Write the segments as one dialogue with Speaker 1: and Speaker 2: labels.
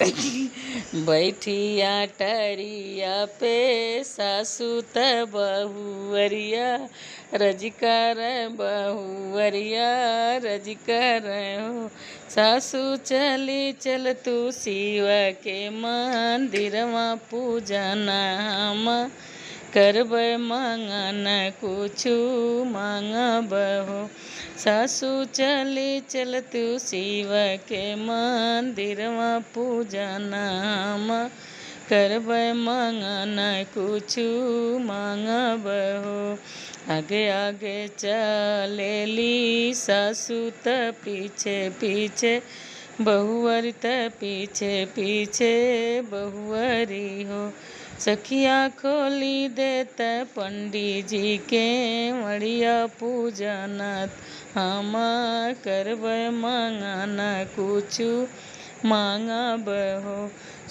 Speaker 1: बैठिया टरिया पे सासू त बहुअरिया रजकर बहुअरिया रजकर हो। सासू चली चल तू शिव के मंदिरवा पूजना हम करब मंगन कुछु मांगब हो। सासू चली चल तू शिव के मंदिरवा पूजना हम करब मंगन कुछु मांगब हो। आगे आगे चलेली सासू त पीछे पीछे बहुअरी त पीछे पीछे बहुअरी हो। सखिया खोली देत पंडित जी के मड़िया पूजनत हम करब मंगन कुछु मांगब हो।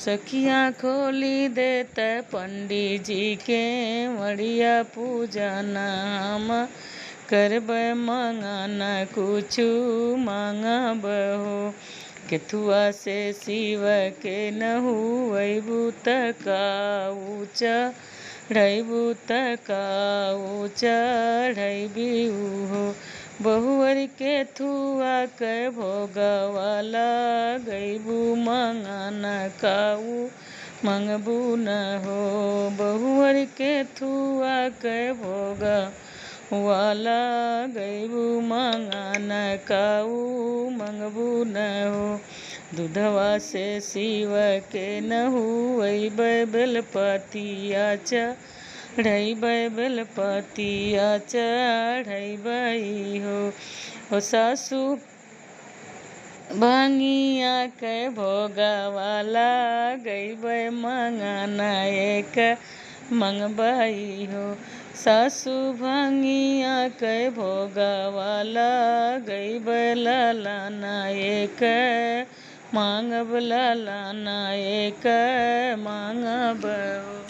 Speaker 1: सखिया खोली देत पंडित जी के मड़िया पूजन हम करब मंगन कुछु मांगब हो। केथुआ से शिव के नहुवैबू त काऊ चढ़ैबू त काऊ चढ़ैबी हो। बहुअरी केथुआ के भोगवा लगैबू मंगन काऊ मंगबू न हो। बहुअरी केथुआ के भोगवा लगैबू मंगन काऊ मंगबू न हो। दूधवा से शिव के नहुवैब बेलपतिया चढ़ैब बेलपतिया चढ़ैबई हो। ओ सासू भंगिया के भोगवा लगैब मंगन एक मंगबई हो। सासू भंगिया के भोगवा लगैब ललन एक मांगब ललन एक मांगब हो।